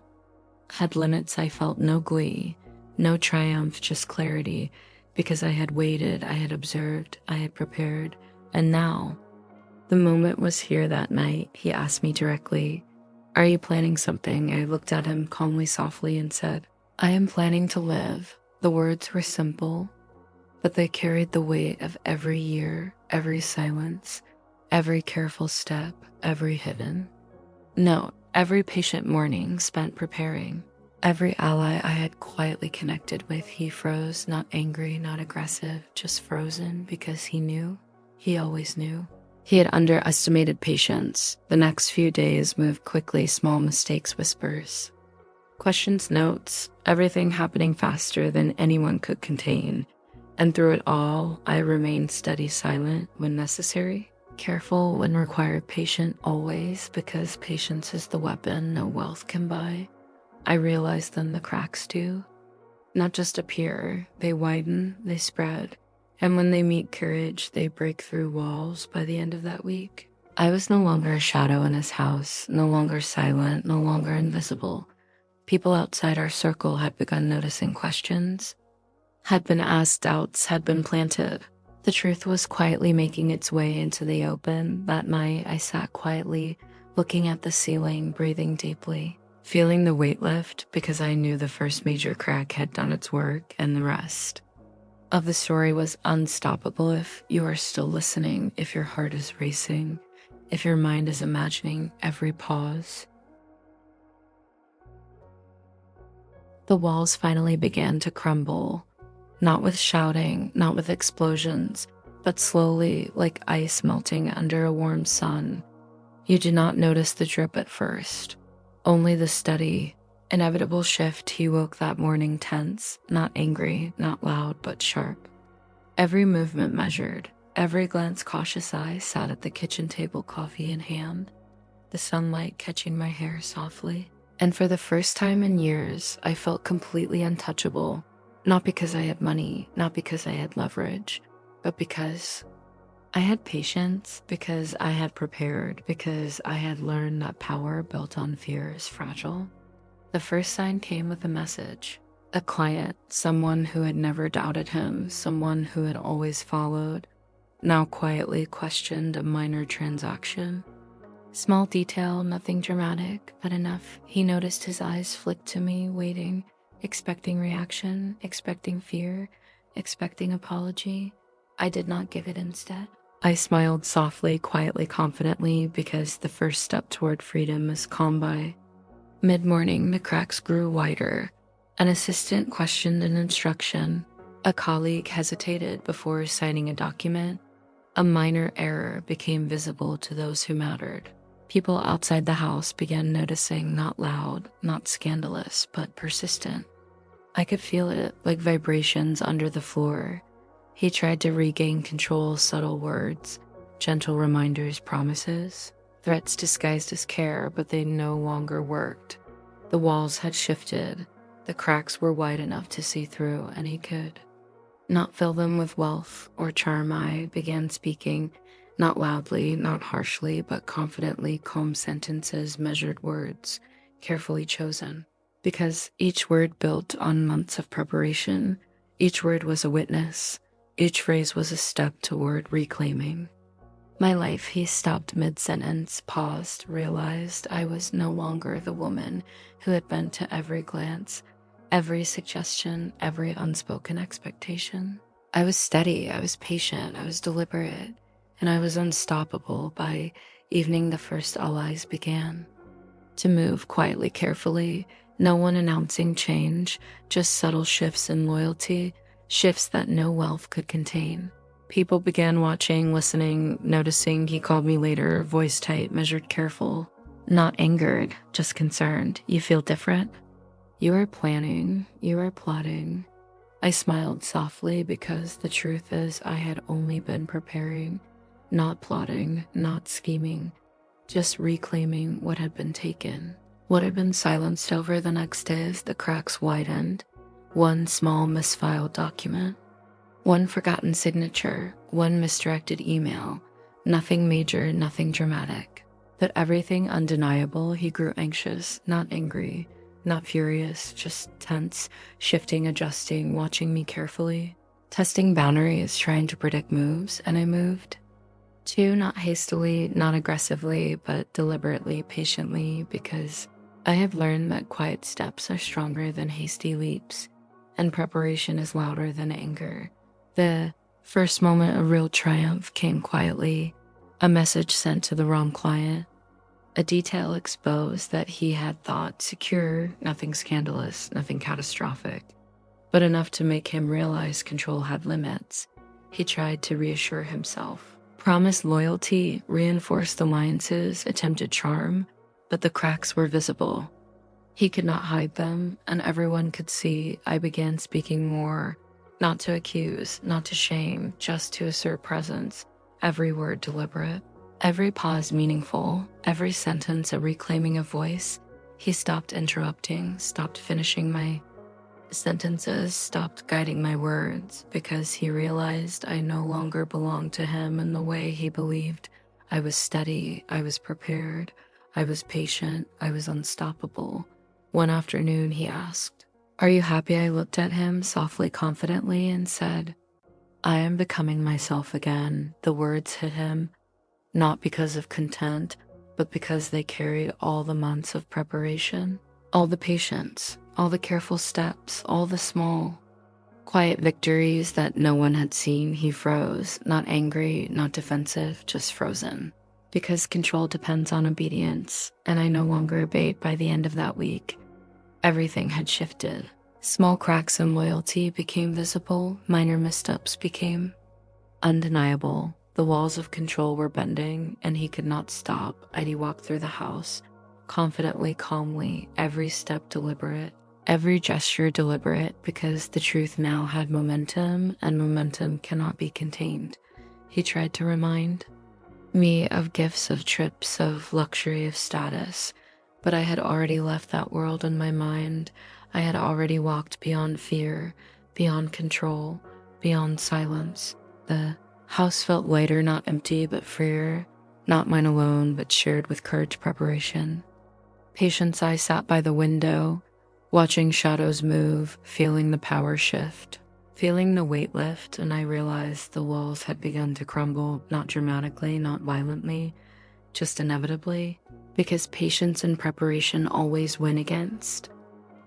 had limits. I felt no glee, no triumph, just clarity, because I had waited, I had observed, I had prepared, and now the moment was here. That night, he asked me directly, "Are you planning something?" I looked at him calmly, softly, and said, "I am planning to live." The words were simple, but they carried the weight of every year, every silence, every careful step, every hidden Note, every patient morning spent preparing. Every ally I had quietly connected with, he froze, not angry, not aggressive, just frozen because he knew. He always knew. He had underestimated patience. The next few days moved quickly, small mistakes, whispers. Questions, notes, everything happening faster than anyone could contain. And through it all, I remained steady, silent when necessary, careful when required, patient always, because patience is the weapon no wealth can buy. I realized then the cracks do not just appear, they widen, they spread. And when they meet courage, they break through walls by the end of that week. I was no longer a shadow in his house, no longer silent, no longer invisible. People outside our circle had begun noticing questions, had been asked, doubts had been planted. The truth was quietly making its way into the open. That night, I sat quietly, looking at the ceiling, breathing deeply, feeling the weight lift because I knew the first major crack had done its work and the rest of the story was unstoppable. If you are still listening, if your heart is racing, if your mind is imagining every pause. The walls finally began to crumble, not with shouting, not with explosions, but slowly, like ice melting under a warm sun. You did not notice the drip at first, only the steady, inevitable shift. He woke that morning tense, not angry, not loud, but sharp. Every movement measured, every glance cautious. I sat at the kitchen table, coffee in hand, the sunlight catching my hair softly. And for the first time in years, I felt completely untouchable, not because I had money, not because I had leverage, but because I had patience, because I had prepared, because I had learned that power built on fear is fragile. The first sign came with a message. A client, someone who had never doubted him, someone who had always followed, now quietly questioned a minor transaction. Small detail, nothing dramatic, but enough. He noticed his eyes flicked to me, waiting, expecting reaction, expecting fear, expecting apology. I did not give it instead. I smiled softly, quietly, confidently, because the first step toward freedom is calm by. Mid-morning, the cracks grew wider. An assistant questioned an instruction. A colleague hesitated before signing a document. A minor error became visible to those who mattered. People outside the house began noticing, not loud, not scandalous, but persistent. I could feel it, like vibrations under the floor. He tried to regain control, subtle words, gentle reminders, promises, threats disguised as care, but they no longer worked. The walls had shifted. The cracks were wide enough to see through, and he could not fill them with wealth or charm. I began speaking, not loudly, not harshly, but confidently, calm sentences, measured words, carefully chosen. Because each word built on months of preparation, each word was a witness, each phrase was a step toward reclaiming my life. He stopped mid-sentence, paused, realized I was no longer the woman who had bent to every glance, every suggestion, every unspoken expectation. I was steady, I was patient, I was deliberate, and I was unstoppable. By evening, the first allies began to move quietly, carefully, no one announcing change, just subtle shifts in loyalty, shifts that no wealth could contain. People began watching, listening, noticing. He called me later, voice tight, measured, careful, not angered, just concerned. You feel different? You are planning, you are plotting. I smiled softly because the truth is I had only been preparing, not plotting, not scheming, just reclaiming what had been taken. What had been silenced. Over the next days, the cracks widened. One small misfiled document, one forgotten signature, one misdirected email. Nothing major, nothing dramatic, but everything undeniable. He grew anxious, not angry, not furious, just tense, shifting, adjusting, watching me carefully, testing boundaries, trying to predict moves, and I moved. Two, not hastily, not aggressively, but deliberately, patiently, because I have learned that quiet steps are stronger than hasty leaps, and preparation is louder than anger. The first moment of real triumph came quietly, a message sent to the wrong client, A detail exposed that he had thought secure, nothing scandalous, nothing catastrophic, but enough to make him realize control had limits. He tried to reassure himself, promised loyalty, reinforced alliances, attempted charm, but the cracks were visible. He could not hide them, and everyone could see. I began speaking more, not to accuse, not to shame, just to assert presence, every word deliberate, every pause meaningful, every sentence a reclaiming of voice. He stopped interrupting, stopped finishing my sentences, stopped guiding my words, because he realized I no longer belonged to him in the way he believed. I was steady, I was prepared, I was patient, I was unstoppable. One afternoon he asked, "Are you happy?" I looked at him softly, confidently, and said, "I am becoming myself again." The words hit him, not because of content, but because they carried all the months of preparation, all the patience, all the careful steps, all the small, quiet victories that no one had seen. He froze, not angry, not defensive, just frozen. Because control depends on obedience, and I no longer obeyed. By the end of that week, everything had shifted. Small cracks in loyalty became visible, minor missteps became undeniable. The walls of control were bending, and he could not stop. He walked through the house, confidently, calmly, every step deliberate, every gesture deliberate, because the truth now had momentum, and momentum cannot be contained. He tried to remind me of gifts, of trips, of luxury, of status, but I had already left that world in my mind. I had already walked beyond fear, beyond control, beyond silence. The house felt lighter, not empty, but freer, not mine alone, but shared with courage, preparation, patience. I sat by the window, watching shadows move, feeling the power shift, feeling the weight lift, and I realized the walls had begun to crumble, not dramatically, not violently, just inevitably, because patience and preparation always win against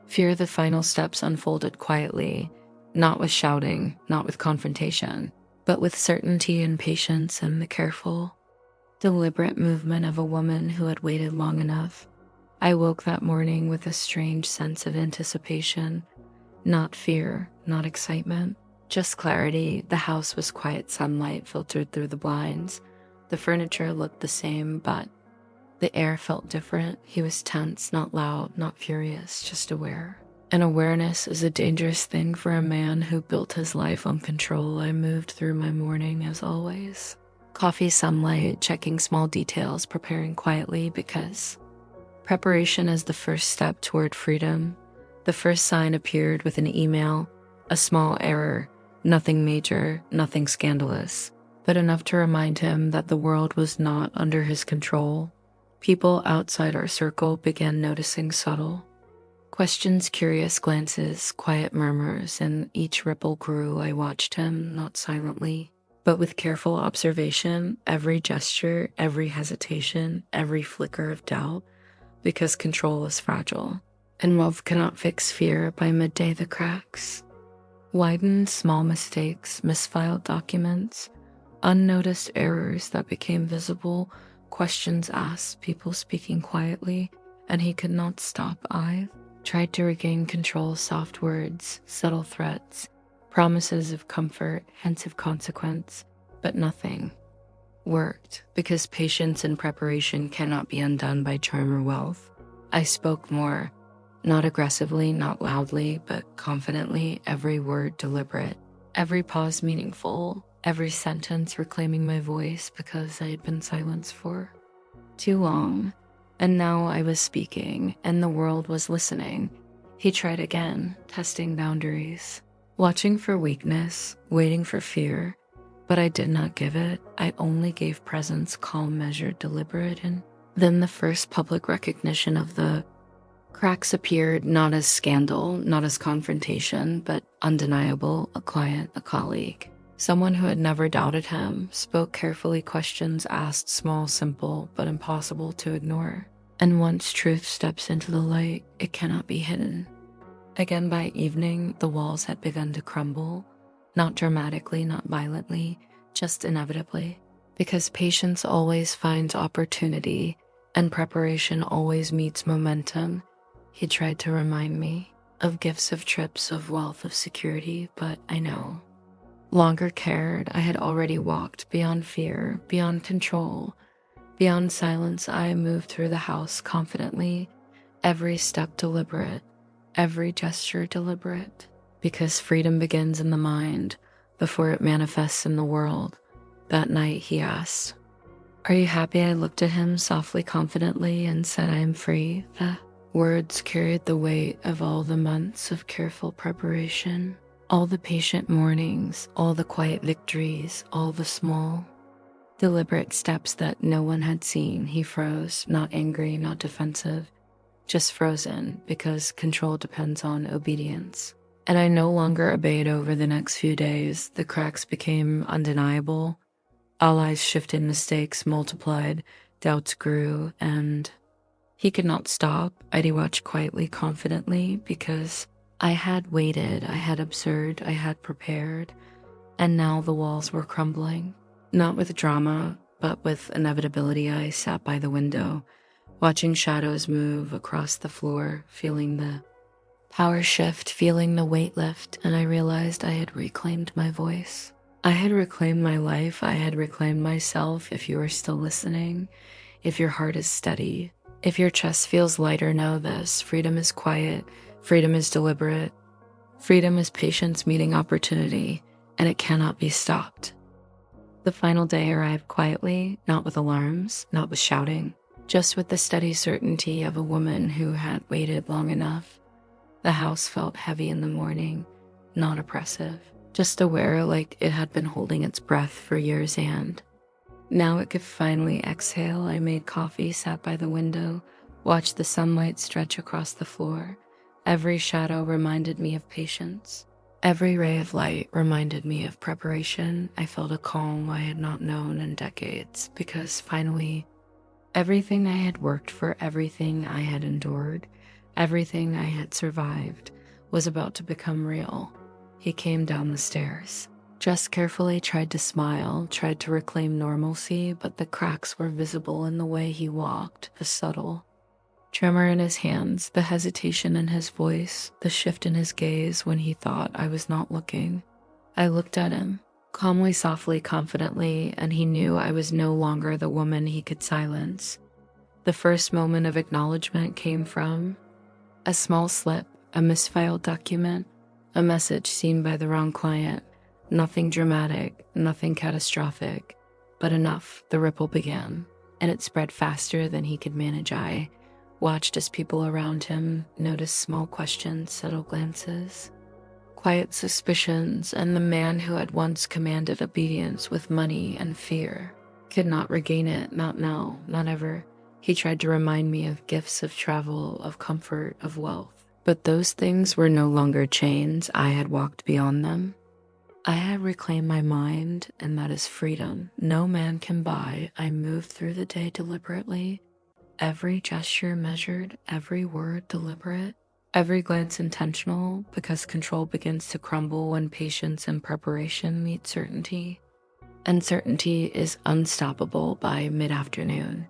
fear. The final steps unfolded quietly, not with shouting, not with confrontation, but with certainty and patience and the careful, deliberate movement of a woman who had waited long enough. I woke that morning with a strange sense of anticipation, not fear, not excitement, just clarity. The house was quiet, sunlight filtered through the blinds. The furniture looked the same, but the air felt different. He was tense, not loud, not furious, just aware. And awareness is a dangerous thing for a man who built his life on control. I moved through my morning as always. Coffee, sunlight, checking small details, preparing quietly, because preparation is the first step toward freedom. The first sign appeared with an email, a small error, nothing major, nothing scandalous, but enough to remind him that the world was not under his control. People outside our circle began noticing subtle questions, curious glances, quiet murmurs, and each ripple grew. I watched him, not silently, but with careful observation, every gesture, every hesitation, every flicker of doubt, because control is fragile, and love cannot fix fear. By midday, the cracks widened, small mistakes, misfiled documents, unnoticed errors that became visible, questions asked, people speaking quietly, and he could not stop. I tried to regain control, soft words, subtle threats, promises of comfort, hints of consequence, but nothing worked, because patience and preparation cannot be undone by charm or wealth. I spoke more, not aggressively, not loudly, but confidently, every word deliberate, every pause meaningful, every sentence reclaiming my voice, because I had been silenced for too long. And now I was speaking, and the world was listening. He tried again, testing boundaries, watching for weakness, waiting for fear, but I did not give it. I only gave presence, calm, measured, deliberate, and then the first public recognition of the cracks appeared, not as scandal, not as confrontation, but undeniable. A client, a colleague, someone who had never doubted him, spoke carefully, questions asked, small, simple, but impossible to ignore. And once truth steps into the light, it cannot be hidden. Again, by evening, the walls had begun to crumble, not dramatically, not violently, just inevitably, because patience always finds opportunity, And preparation always meets momentum. He tried to remind me of gifts of trips, of wealth, of security, but I know. Longer cared, I had already walked beyond fear, beyond control, beyond silence. I moved through the house confidently, every step deliberate, every gesture deliberate, because freedom begins in the mind before it manifests in the world. That night, he asked, "Are you happy?" I looked at him softly, confidently, and said, "I am free." The words carried the weight of all the months of careful preparation, all the patient mornings, all the quiet victories, all the small, deliberate steps that no one had seen. He froze, not angry, not defensive, just frozen, because control depends on obedience. And I no longer obeyed. Over the next few days, the cracks became undeniable. Allies shifted, mistakes multiplied, doubts grew, and he could not stop. I'd watch quietly, confidently, because I had waited, I had observed, I had prepared, and now the walls were crumbling. Not with drama, but with inevitability. I sat by the window, watching shadows move across the floor, feeling the power shift, feeling the weight lift, and I realized I had reclaimed my voice. I had reclaimed my life. I had reclaimed myself. If you are still listening, if your heart is steady, if your chest feels lighter, know this: freedom is quiet, freedom is deliberate, freedom is patience meeting opportunity, and it cannot be stopped. The final day arrived quietly, not with alarms, not with shouting, just with the steady certainty of a woman who had waited long enough. The house felt heavy in the morning, not oppressive, just aware, like it had been holding its breath for years, and now it could finally exhale. I made coffee, sat by the window, watched the sunlight stretch across the floor. Every shadow reminded me of patience. Every ray of light reminded me of preparation. I felt a calm I had not known in decades, because finally, everything I had worked for, everything I had endured, everything I had survived, was about to become real. He came down the stairs, just carefully, tried to smile, tried to reclaim normalcy, but the cracks were visible in the way he walked, the subtle tremor in his hands, the hesitation in his voice, the shift in his gaze when he thought I was not looking. I looked at him, calmly, softly, confidently, and he knew I was no longer the woman he could silence. The first moment of acknowledgement came from a small slip, a misfiled document, a message seen by the wrong client. Nothing dramatic, nothing catastrophic, but enough. The ripple began, and it spread faster than he could manage. I watched as people around him noticed small questions, subtle glances, quiet suspicions, and the man who had once commanded obedience with money and fear could not regain it, not now, not ever. He tried to remind me of gifts, of travel, of comfort, of wealth. But those things were no longer chains. I had walked beyond them. I had reclaimed my mind, and that is freedom no man can buy. I moved through the day deliberately, every gesture measured, every word deliberate, every glance intentional, because control begins to crumble when patience and preparation meet certainty. And certainty is unstoppable. By mid-afternoon,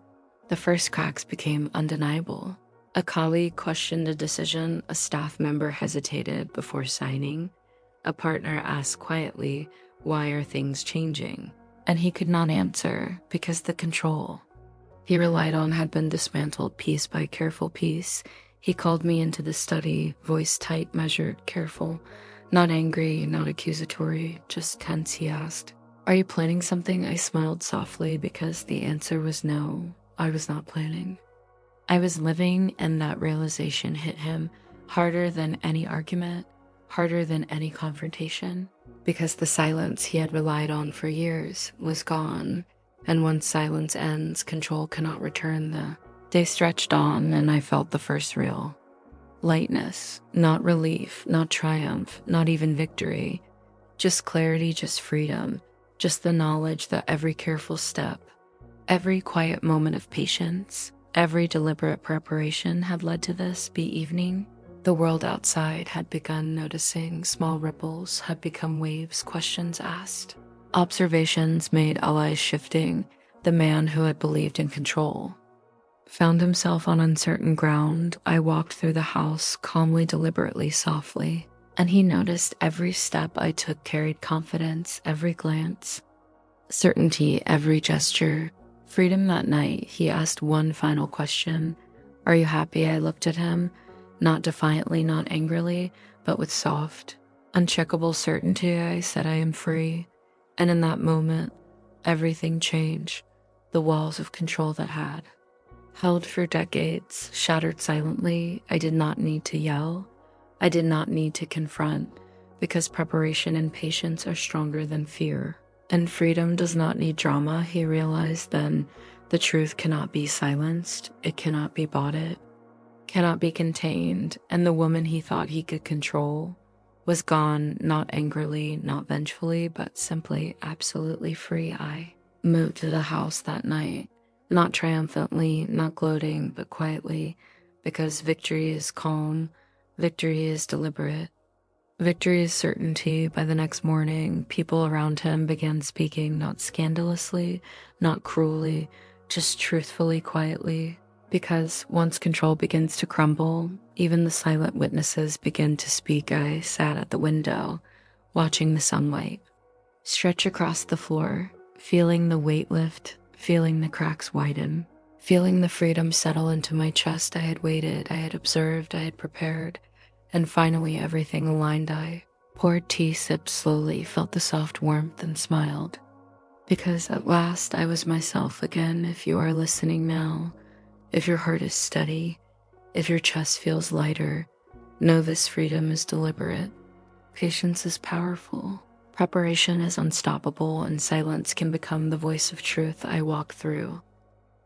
the first cracks became undeniable. A colleague questioned a decision, a staff member hesitated before signing, a partner asked quietly, "Why are things changing?" And he could not answer, because the control he relied on had been dismantled piece by careful piece. He called me into the study, voice tight, measured, careful, not angry, not accusatory, just tense. He asked, "Are you planning something?" I smiled softly, because the answer was no. I was not planning. I was living, and that realization hit him harder than any argument, harder than any confrontation, because the silence he had relied on for years was gone, and once silence ends, control cannot return. The day stretched on, and I felt the first real lightness, not relief, not triumph, not even victory, just clarity, just freedom, just the knowledge that every careful step, every quiet moment of patience, every deliberate preparation had led to this be evening. The world outside had begun noticing. Small ripples had become waves, questions asked, observations made, allies shifting. The man who had believed in control found himself on uncertain ground. I walked through the house calmly, deliberately, softly, and he noticed every step I took carried confidence, every glance, certainty, every gesture. Freedom. That night, he asked one final question. Are you happy? I looked at him, not defiantly, not angrily, but with soft, uncheckable certainty. I said, I am free. And in that moment, everything changed. The walls of control that had held for decades shattered silently. I did not need to yell. I did not need to confront, because preparation and patience are stronger than fear. And freedom does not need drama. He realized then the truth cannot be silenced. It cannot be bought. It cannot be contained. And the woman he thought he could control was gone, not angrily, not vengefully, but simply absolutely free. I moved to the house that night, not triumphantly, not gloating, but quietly, because victory is calm, victory is deliberate, victory is certainty. By the next morning, people around him began speaking, not scandalously, not cruelly, just truthfully, quietly. Because once control begins to crumble, even the silent witnesses begin to speak. I sat at the window, watching the sunlight stretch across the floor, feeling the weight lift, feeling the cracks widen, feeling the freedom settle into my chest. I had waited, I had observed, I had prepared, and finally everything aligned. I poured tea, sipped slowly, felt the soft warmth, and smiled. Because at last I was myself again. If you are listening now, if your heart is steady, if your chest feels lighter, know this freedom is deliberate. Patience is powerful. Preparation is unstoppable, and silence can become the voice of truth. I walk through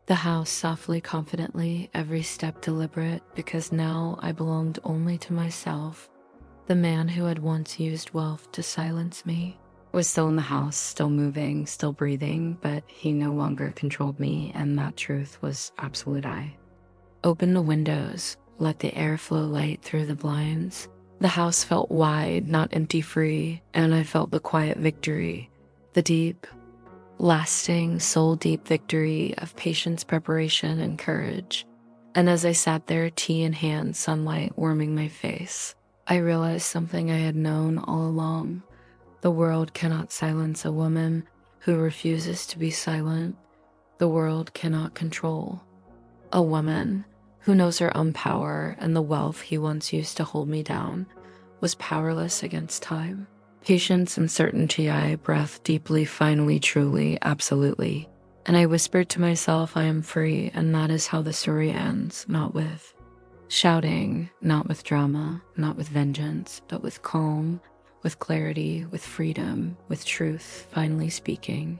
the house softly, confidently, every step deliberate, because now I belonged only to myself. The man who had once used wealth to silence me was still in the house, still moving, still breathing, but he no longer controlled me, and that truth was absolute. I opened the windows, let the air flow light through the blinds. The house felt wide, not empty, free, and I felt the quiet victory, the deep, lasting, soul-deep victory of patience, preparation, and courage. And as I sat there, tea in hand, sunlight warming my face, I realized something I had known all along. The world cannot silence a woman who refuses to be silent. The world cannot control a woman who knows her own power, and the wealth he once used to hold me down was powerless against time. Patience and certainty. I breathed deeply, finally, truly, absolutely. And I whispered to myself, I am free, and that is how the story ends, not with shouting, not with drama, not with vengeance, but with calm, with clarity, with freedom, with truth finally speaking.